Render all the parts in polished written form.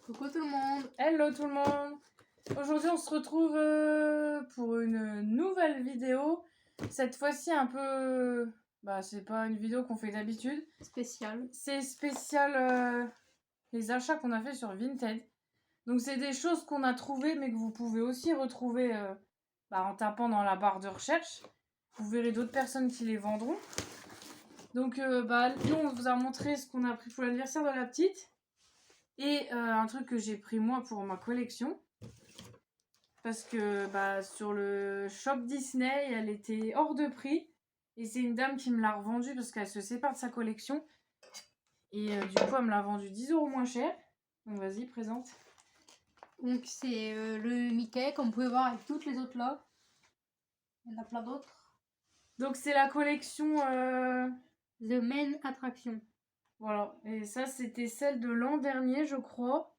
Coucou tout le monde. Hello tout le monde. Aujourd'hui on se retrouve pour une nouvelle vidéo. Cette fois-ci un peu... c'est pas une vidéo qu'on fait d'habitude. Spécial. C'est spécial les achats qu'on a fait sur Vinted. Donc c'est des choses qu'on a trouvées mais que vous pouvez aussi retrouver en tapant dans la barre de recherche. Vous verrez d'autres personnes qui les vendront. Donc nous on vous a montré ce qu'on a pris pour l'anniversaire de la petite. Et un truc que j'ai pris moi pour ma collection. Parce que sur le shop Disney, elle était hors de prix. Et c'est une dame qui me l'a revendue parce qu'elle se sépare de sa collection. Et du coup, elle me l'a vendue 10 € moins cher. Donc vas-y, présente. Donc c'est le Mickey, comme vous pouvez voir avec toutes les autres là. Il y en a plein d'autres. Donc c'est la collection... The Main Attraction. Voilà. Et ça, c'était celle de l'an dernier, je crois.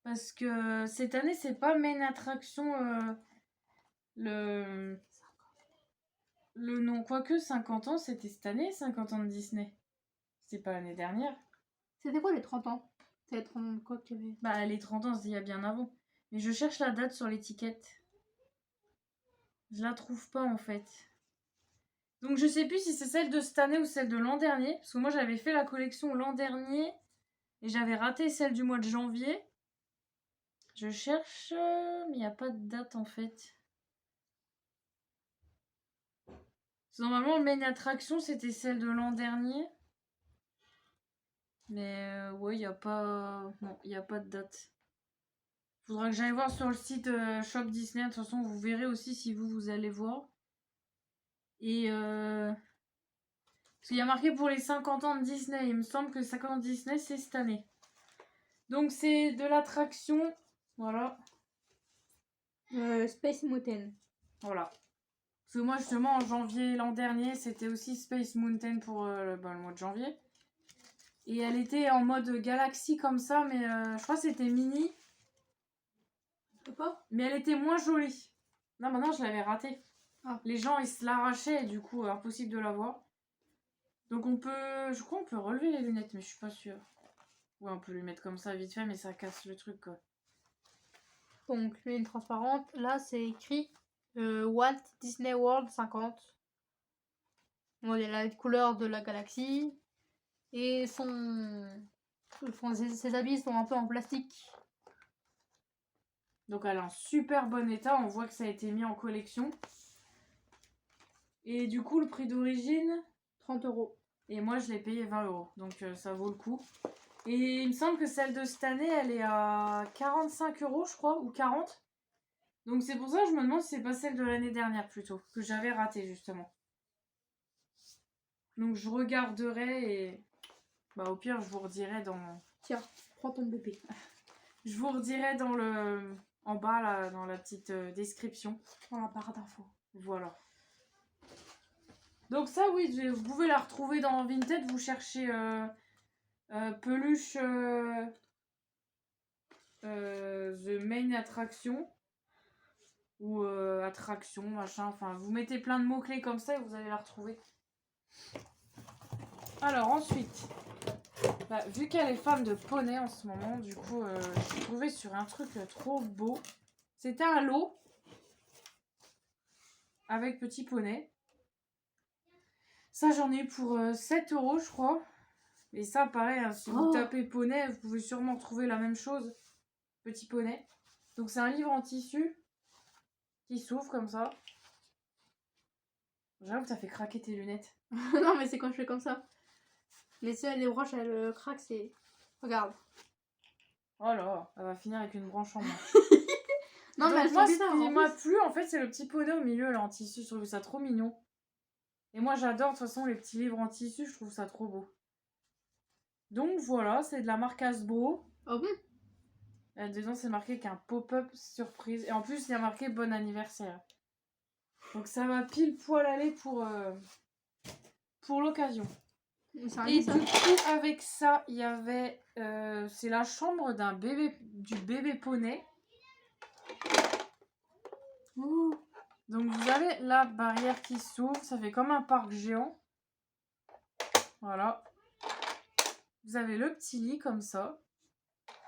Parce que cette année, c'est pas Main Attraction... Le nom, quoique 50 ans, c'était cette année, 50 ans de Disney. C'était pas l'année dernière. C'était quoi les 30 ans? C'était 30 ans de quoi qu'il y avait? Les 30 ans, c'était il y a bien avant. Mais je cherche la date sur l'étiquette. Je la trouve pas en fait. Donc je sais plus si c'est celle de cette année ou celle de l'an dernier. Parce que moi j'avais fait la collection l'an dernier. Et j'avais raté celle du mois de janvier. Je cherche, mais il n'y a pas de date en fait. Normalement, le main attraction, c'était celle de l'an dernier. Mais ouais, il n'y a pas... Non, il n'y a pas de date. Faudra que j'aille voir sur le site Shop Disney. De toute façon, vous verrez aussi si vous allez voir. Et parce qu'il y a marqué pour les 50 ans de Disney. Il me semble que 50 ans de Disney, c'est cette année. Donc c'est de l'attraction. Voilà. Space Mountain. Voilà. Parce que moi, justement, en janvier l'an dernier, c'était aussi Space Mountain pour le mois de janvier. Et elle était en mode galaxie comme ça, mais je crois que c'était mini. Je sais pas. Mais elle était moins jolie. Non, maintenant, je l'avais ratée. Ah. Les gens, ils se l'arrachaient et du coup, impossible de la voir. Donc on peut... Je crois qu'on peut relever les lunettes, mais je suis pas sûre. Ouais, on peut lui mettre comme ça vite fait, mais ça casse le truc, quoi. Donc l'une transparente. Là c'est écrit Walt Disney World 50. Bon, il y a la couleur de la galaxie. Et ses habits sont un peu en plastique. Donc elle est en super bon état, on voit que ça a été mis en collection. Et du coup, le prix d'origine, 30 €. Et moi, je l'ai payé 20 €, donc ça vaut le coup. Et il me semble que celle de cette année, elle est à 45 €, je crois, ou 40. Donc c'est pour ça que je me demande si c'est pas celle de l'année dernière plutôt, que j'avais ratée justement. Donc je regarderai et au pire, je vous redirai dans... Tiens, prends ton bébé. Je vous redirai dans le... en bas, là, dans la petite description. Dans la barre d'infos. Voilà. Donc ça, oui, vous pouvez la retrouver dans Vinted. Vous cherchez peluche The Main Attraction ou attraction, machin. Enfin, vous mettez plein de mots-clés comme ça et vous allez la retrouver. Alors ensuite, vu qu'elle est fan de poney en ce moment, du coup, je suis tombée sur un truc trop beau. C'était un lot avec petit poney. Ça, j'en ai eu pour 7 €, je crois. Et ça, pareil, hein, si vous tapez poney, vous pouvez sûrement retrouver la même chose. Petit poney. Donc, c'est un livre en tissu qui s'ouvre comme ça. J'avoue que ça fait craquer tes lunettes. Non, mais c'est quand je fais comme ça. Les broches, elles craquent, c'est... Regarde. Oh là, elle va finir avec une branche en moins. Non, mais moi, ce qui m'a plu, en fait, c'est le petit poney au milieu, là, en tissu. Je trouve ça trop mignon. Et moi, j'adore, de toute façon, les petits livres en tissu. Je trouve ça trop beau. Donc, voilà, c'est de la marque Hasbro. Oh bon? Dedans, c'est marqué qu'un pop-up surprise. Et en plus, il y a marqué bon anniversaire. Donc, ça va pile poil aller pour l'occasion. Et du coup, avec ça, il y avait... c'est la chambre du bébé poney. Ouh. Donc, vous avez la barrière qui s'ouvre. Ça fait comme un parc géant. Voilà. Vous avez le petit lit comme ça.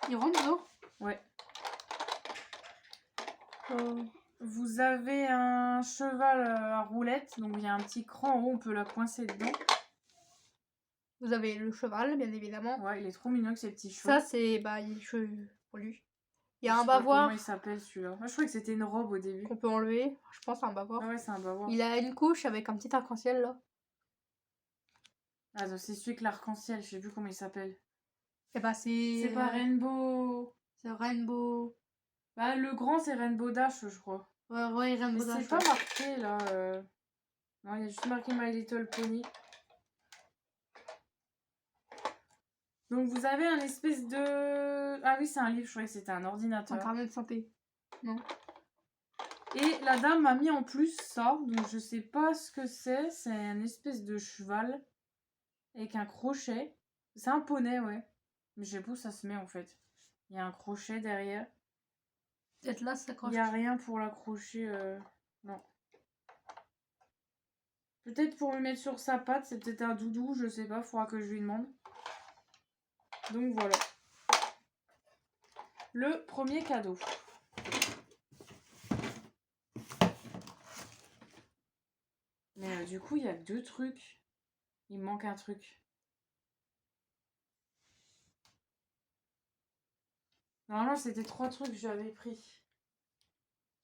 Il rentre dedans? Ouais. Euh, Vous avez un cheval à roulette, donc il y a un petit cran en haut, on peut la coincer dedans. Vous avez le cheval, bien évidemment. Ouais, il est trop mignon avec ses petits cheveux. Ça, c'est bah, il est cheveux pour lui. Il y a Je un sais pas bavoir comment il s'appelle celui-là. Moi, je croyais que c'était une robe au début. qu'on peut enlever. Je pense à un bavoir. Ah ouais, c'est un bavoir. Il a une couche avec un petit arc-en-ciel là. Ah, donc c'est celui avec l'arc-en-ciel, je sais plus comment il s'appelle. Et bah, c'est. C'est pas Rainbow. C'est Rainbow. Bah, le grand, c'est Rainbow Dash, je crois. Ouais, Mais Rainbow c'est Dash. pas Ouais. marqué là. Non, il y a juste marqué My Little Pony. Donc vous avez un espèce de... Ah oui, c'est un livre, je croyais que c'était un ordinateur. Un carnet de santé. Non. Et la dame m'a mis en plus ça, donc je sais pas ce que c'est. C'est un espèce de cheval avec un crochet. C'est un poney, ouais. Mais je sais pas où ça se met en fait. Il y a un crochet derrière. Peut-être là, ça Il s'accroche. n'y a rien pour l'accrocher. Non. Peut-être pour le mettre sur sa patte, c'est peut-être un doudou, je sais pas, faudra que je lui demande. Donc voilà. Le premier cadeau. Mais du coup, il y a que 2 trucs. Il me manque un truc. Normalement, c'était 3 trucs que j'avais pris.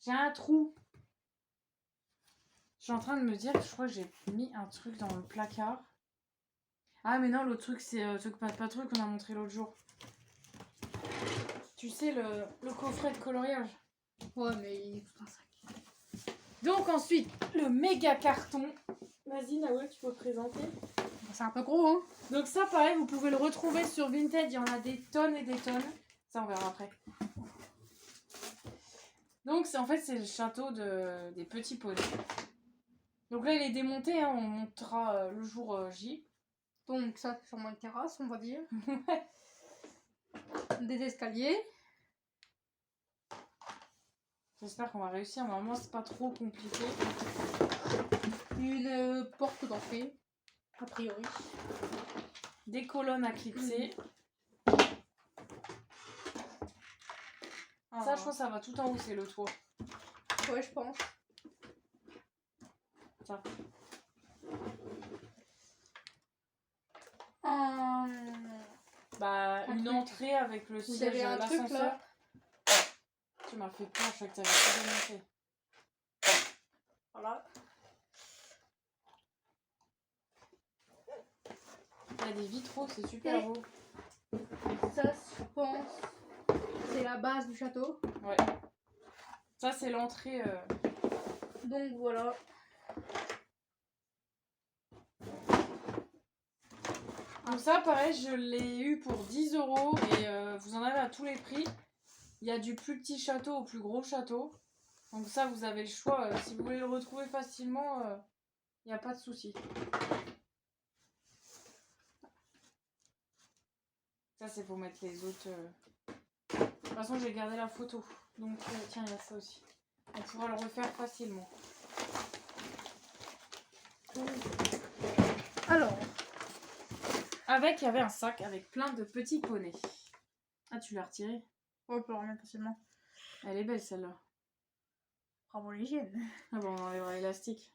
J'ai un trou. Je suis en train de me dire que je crois que j'ai mis un truc dans le placard. Ah mais non, l'autre truc, c'est truc pas truc qu'on a montré l'autre jour. Tu sais, le coffret de coloriage. Ouais, mais il est tout un sac. Donc ensuite, le méga carton. Vas-y, Nawel, tu peux te présenter. C'est un peu gros, hein. Donc ça, pareil, vous pouvez le retrouver sur Vinted. Il y en a des tonnes et des tonnes. Ça, on verra après. Donc, en fait, c'est le château des petits poneys. Donc là, il est démonté. Hein, on montera le jour J. Donc ça, c'est sûrement une terrasse, on va dire. Des escaliers. J'espère qu'on va réussir. Normalement, c'est pas trop compliqué. Une porte d'entrée, a priori. Des colonnes à clipser. Ça, je pense que ça va tout en haut, c'est le toit. Ouais, je pense. Ça. Bah, une entrée avec le siège de l'ascenseur. Tu m'as fait peur, je crois que t'avais tout démonté. Voilà. Il y a des vitraux, c'est super beau. Ça, je pense, c'est la base du château. Ouais. Ça, c'est l'entrée. Donc voilà. Donc ça, pareil, je l'ai eu pour 10 € et vous en avez à tous les prix. Il y a du plus petit château au plus gros château. Donc ça, vous avez le choix. Si vous voulez le retrouver facilement, il n'y a pas de souci. Ça, c'est pour mettre les autres... De toute façon, j'ai gardé la photo. Donc, tiens, il y a ça aussi. On pourra le refaire facilement. Alors, Avec, il y avait un sac avec plein de petits poneys. Ah, tu l'as retiré? on peut le remettre facilement. Elle est belle, celle-là. Bravo l'hygiène. Ah bon, on enlèvera l'élastique.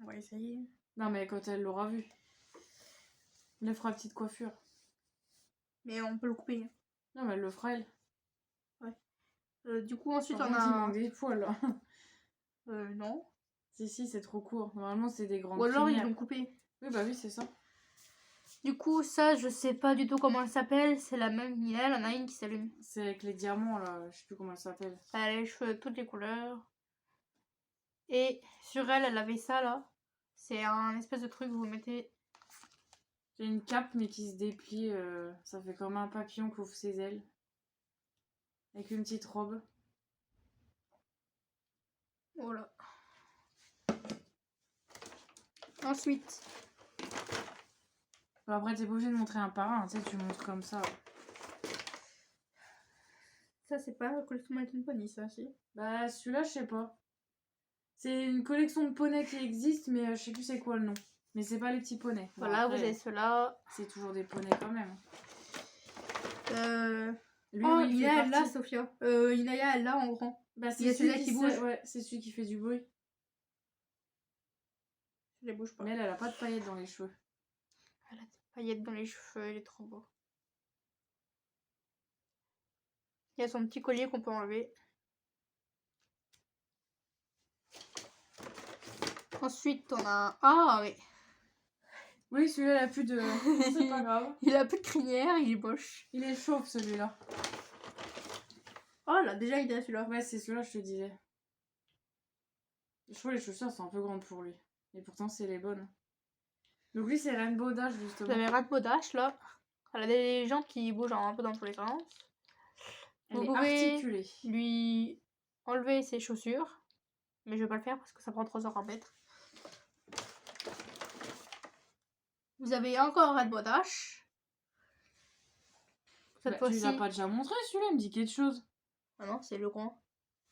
On va essayer. Non, mais quand elle l'aura vu. Elle le fera petite coiffure. Mais on peut le couper. Non, mais elle le fera, elle. Du coup, ensuite, Par on contre, il a... manque des poils, là. Non. Si, c'est trop court. Normalement, c'est des grandes Ou alors, ils crinières. l'ont coupé. Oui, bah oui, c'est ça. Du coup, ça, je sais pas du tout comment elle s'appelle. C'est la même miel. Il y en a une qui s'allume. C'est avec les diamants, là. Je sais plus comment elle s'appelle. Elle a les cheveux toutes les couleurs. Et sur elle, elle avait ça, là. C'est un espèce de truc que vous mettez... J'ai une cape, mais qui se déplie. Ça fait comme un papillon qui ouvre ses ailes. Avec une petite robe. Voilà. Ensuite, Bon, après, t'es pas obligé de montrer un par un. Tu sais, tu montres comme ça. ça, c'est pas la collection My Little Pony, ça, si. Bah, celui-là, je sais pas. C'est une collection de poneys qui existe, mais je sais plus c'est quoi le nom. Mais c'est pas les petits poneys. Bon, Voilà, après, vous avez ceux-là. c'est toujours des poneys quand même. Lui, Oh, oui, il fait Ina, elle l'a, partie. Sophia. Inaya, elle l'a en grand. Bah, Il y a c'est celui celui-là qui qui bouge. ouais, c'est celui qui fait du bruit. Je les bouge pas. Mais elle a pas de paillettes dans les cheveux. Elle a des paillettes dans les cheveux, il est trop beau. Il y a son petit collier qu'on peut enlever. Ensuite, on a... Ah, oui. Oui, celui-là, il a plus de... C'est pas grave. Il a plus de crinière, il est moche. Il est chauve, celui-là. Oh là, déjà, il est celui-là. Ouais, c'est celui-là, je te disais. Je trouve les chaussures sont un peu grandes pour lui. Et pourtant, c'est les bonnes. Donc lui, c'est Rainbow Dash, Vous justement. avez Rainbow Dash, là. Elle a des jantes qui bougent un peu dans tous les sens. Elle Vous est pouvez articulée. lui enlever ses chaussures. Mais je vais pas le faire parce que ça prend 3 heures à mettre. Vous avez encore Rainbow Dash. Cette Tu l'as fois-ci... pas déjà montré, celui-là, il me dit quelque chose. Ah non, c'est le grand.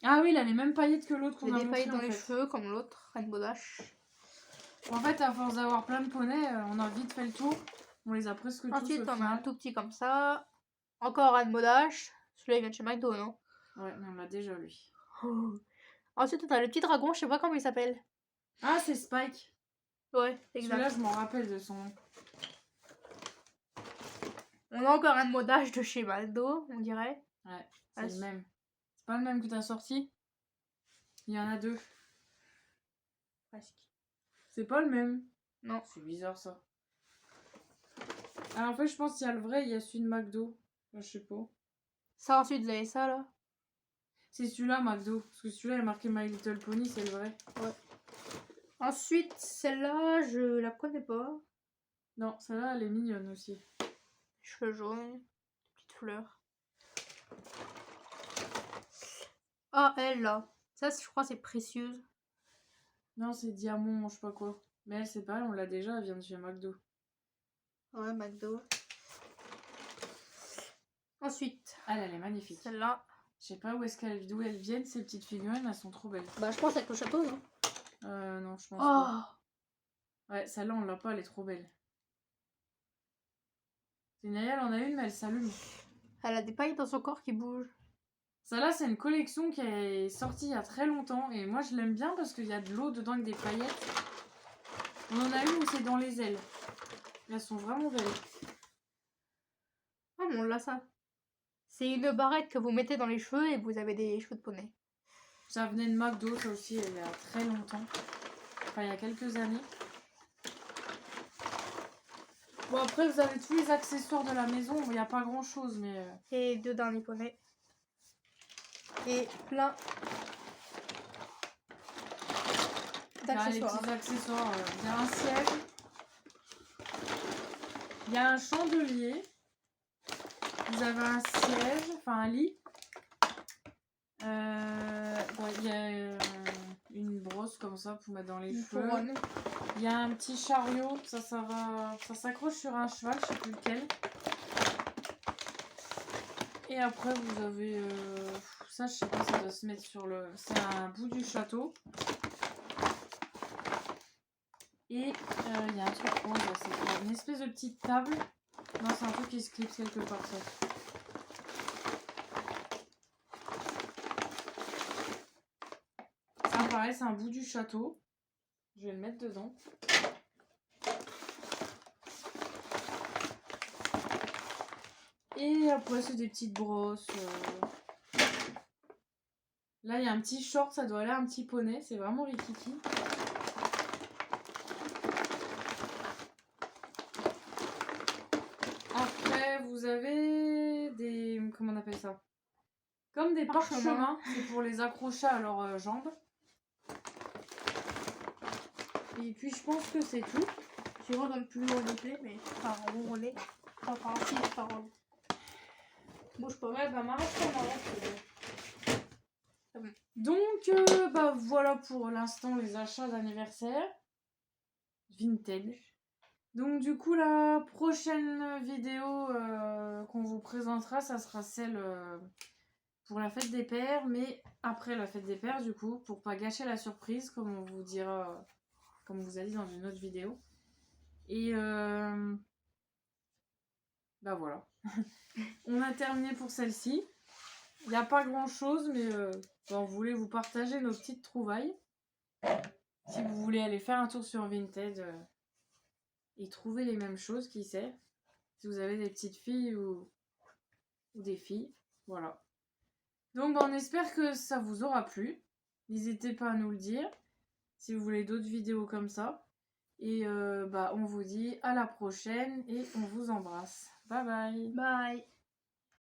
Ah oui, il a les mêmes paillettes que l'autre Il qu'on a a des montré, paillettes dans en les fait. cheveux comme l'autre, Rainbow Dash. En fait, à force d'avoir plein de poneys, on a vite fait le tour. On les a presque tous Ensuite, au on a un final. tout petit comme ça. Encore Rainbow Dash. Celui-là, il vient de chez McDo, non? Ouais, mais on l'a déjà, lui. Ensuite, on a le petit dragon, je sais pas comment il s'appelle. Ah, c'est Spike. Ouais, Celui-là, exact. je m'en rappelle de son nom. On a encore un Rainbow Dash de chez McDo, on dirait. Ouais, Ah, c'est le même. C'est pas le même que t'as sorti? Il y en a deux. presque. C'est pas le même. Non. C'est bizarre, ça. Alors, en fait, je pense qu'il y a le vrai, il y a celui de McDo. Enfin, je sais pas. Ça, ensuite, vous avez ça, là. C'est celui-là, McDo. Parce que celui-là, il est marqué My Little Pony, c'est le vrai. Ouais. Ensuite, celle-là, je la connais pas. Non, celle-là, elle est mignonne aussi. Cheveux jaunes, petite fleur. Ah, elle, là. Ça, je crois, c'est précieuse. Non, c'est diamant, je sais pas quoi. Mais elle, c'est pareil, on l'a déjà, elle vient de chez McDo. Ouais, McDo. Ensuite, Elle est magnifique. celle-là. Je sais pas d'où elles viennent, ces petites figurines, elles sont trop belles. Bah, je pense avec le château, non? Non, je pense Oh! pas. Ouais, celle-là, on l'a pas, elle est trop belle. Naya, elle en a une, mais elle s'allume. Elle a des paillettes dans son corps qui bougent. Celle-là, c'est une collection qui est sortie il y a très longtemps. Et moi, je l'aime bien parce qu'il y a de l'eau dedans avec des paillettes. On en a une où c'est dans les ailes. Elles sont vraiment belles. Ah, bon, là, ça. C'est une barrette que vous mettez dans les cheveux et vous avez des cheveux de poney. Ça venait de McDo, ça aussi, il y a très longtemps. Enfin, il y a quelques années. Bon, après, vous avez tous les accessoires de la maison. Il n'y a pas grand-chose, mais... Et 2 derniers poneys. Et plein Là, les d'accessoires. petits accessoires. Il y a un siège. Il y a un chandelier. Vous avez un siège, enfin un lit. Il y a une brosse comme ça pour mettre dans les cheveux. Il y a un petit chariot, ça s'accroche sur un cheval, je sais plus lequel. Et après vous avez ça, je sais pas, ça doit se mettre sur le... C'est un bout du château. Et il y a un truc rose, c'est une espèce de petite table. Non, c'est un truc qui se clipse quelque part, ça. Ça pareil, c'est un bout du château. Je vais le mettre dedans. Et après, c'est des petites brosses. Là, il y a un petit short, ça doit aller à un petit poney. C'est vraiment rikiki. Après, vous avez des... Comment on appelle ça? Comme des parchemins. C'est pour les accrocher à leurs jambes. Et puis, je pense que c'est tout. Je vois comme plus haut clés, mais enfin en gros on est. Enfin si, enfin bouge pas. Ouais, bah m'arrête pas, C'est bon. Donc, bah voilà pour l'instant les achats d'anniversaire. Vinted. Donc du coup, la prochaine vidéo qu'on vous présentera, ça sera celle pour la fête des pères, mais après la fête des pères, du coup, pour pas gâcher la surprise, comme on vous dira, comme on vous a dit dans une autre vidéo. Et bah voilà. On a terminé pour celle-ci. Il n'y a pas grand-chose, mais on voulait vous partager nos petites trouvailles. Si vous voulez aller faire un tour sur Vinted et trouver les mêmes choses, qui sait. Si vous avez des petites filles ou des filles. Voilà. Donc on espère que ça vous aura plu. N'hésitez pas à nous le dire si vous voulez d'autres vidéos comme ça. Et on vous dit à la prochaine et on vous embrasse. Bye bye. Bye.